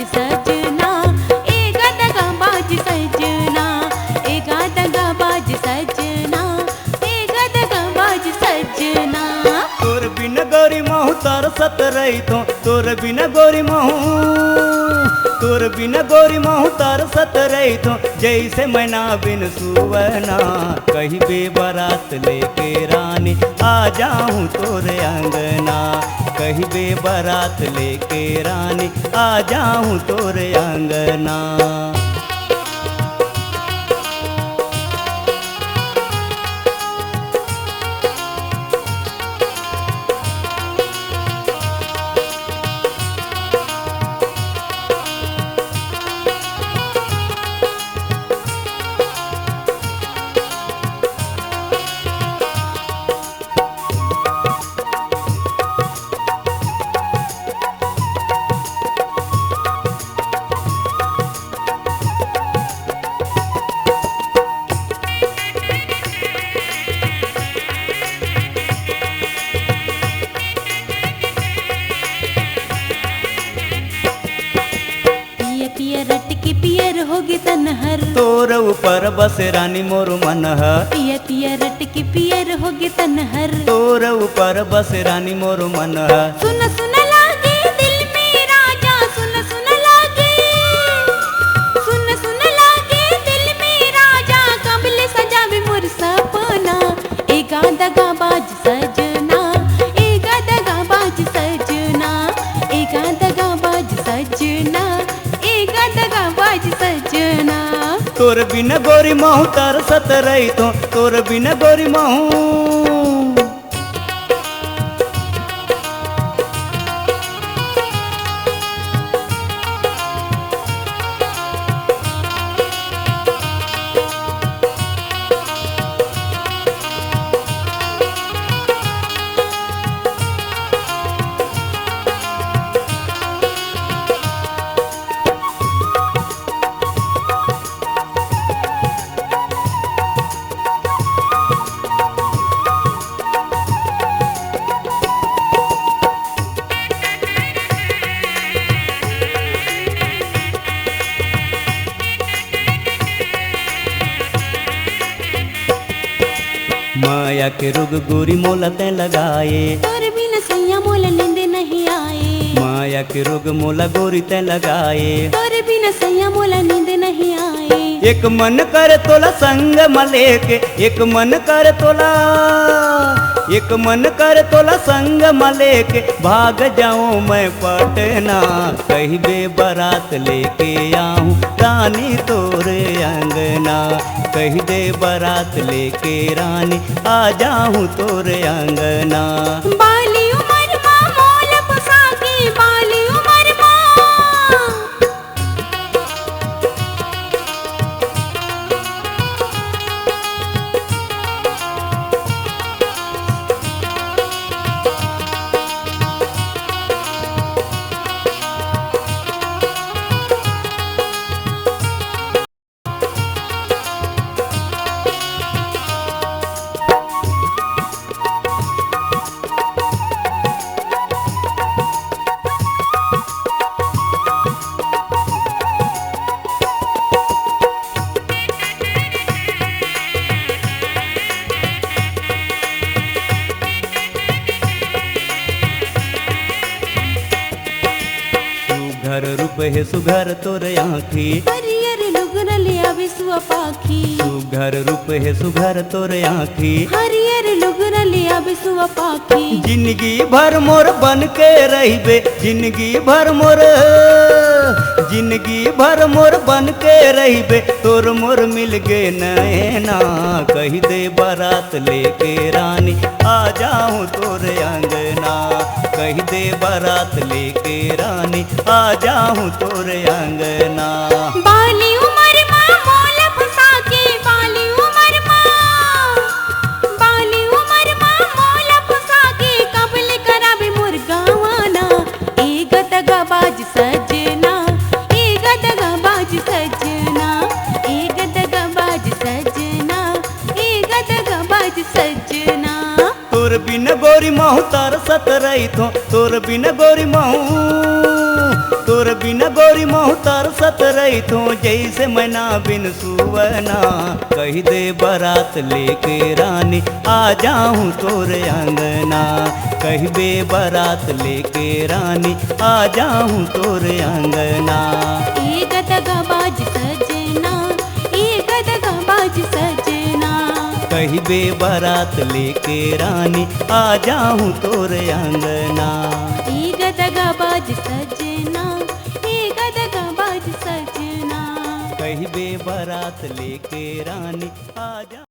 सजना, एगा दगाबाज सजना, एगा दगाबाज सजना, एगा दगाबाज सजना। तोर बिन गोरी महू तरसत रही तो, तोर बिन गोरी महू, तोर बिन गोरी महू तरसत रही तो, जैसे मैना बिन सुवना। कहीं बेबरात लेके रानी आ जाऊं तोरे अंगना, कहीं बेबरात लेके रानी आ जाऊं तोरे अंगना। पियर होगी तनहर, तोर ऊपर बस रानी मोर मन है। पिया पिया रट के पियर होगी तनहर, तोर ऊपर बस रानी मोर मन है। सुन सुन लागे दिल में राजा, सुन सुन लागे, सुन सुन लागे दिल में राजा, कबले सजावे मोर सपना। एगा दगाबाज सजना, एगा दगाबाज सजना, एगा दगाबाज सजना, एगा दगाबाज सजना। तोर बिन गोरी महू तरसत रही तो, तोर बिन गोरी महू। माया के रुग गोरी मोला ते लगाए, तोर बिन सैया मोला नींद नहीं आए। माया के रुग मोला गोरी ते लगाए, तोर बिन सैया मोला नींद नहीं आए। एक मन कर तोला संग मले के, एक मन कर तोला, एक मन कर तोला संग मले के, भाग जाऊं मैं पटना। कहीं बेबरात लेके आऊं रानी तोरे अंगना, कहीं दे बारात लेके रानी आ जाऊं तोरे अंगना। बाली उमर माँ मोल पुसाके, बाली उमर माँ, सुघर रूप है सुघर तोरे आँखी, हरियर लुगन लिया बिसुआ पाखी। सुघर रूप है सुघर तोरे आँखी, हरियर लुगन लिया बिसुआ पाखी। जिंदगी भर मोर बन के रहिबे, जिंदगी भर मोर, जिंदगी भर मोर बन के रहिबे, तोर मोर मिल गे नैना। कही दे बारात लेके रानी आ जाऊं तोरे अंगना, कही दे बारात लेके रानी आ जाऊं तोरे अंगना। बाली उमर माँ मोल फसाके, बाली उमर माँ, बाली उमर माँ मोल फसाके, कबल करावे मोर गावाना। एगा दगाबाज सजना, एगा दगाबाज सजना, एगा दगाबाज सजना, एगा दगाबाज सजना। तोर बिन गोरी महू तरसत रही थो, तोर बिन गोरी महू, तोर बिना गोरी महू तरसत रही तो जैसे मैना बिन सुवना। कही दे बारात लेके रानी आ जाऊं तोरे अंगना। कही बे बारात लेके रानी आ जाऊं तोरे अंगना। ए गदगबाज सजना, ए गदगबाज सजना। कही बे बारात लेके रानी आ जाऊं तोरे अंगना। ए गदगबाज सजना, ए गदगबाज सजना। कही बे बारात लेके रानी आ जा।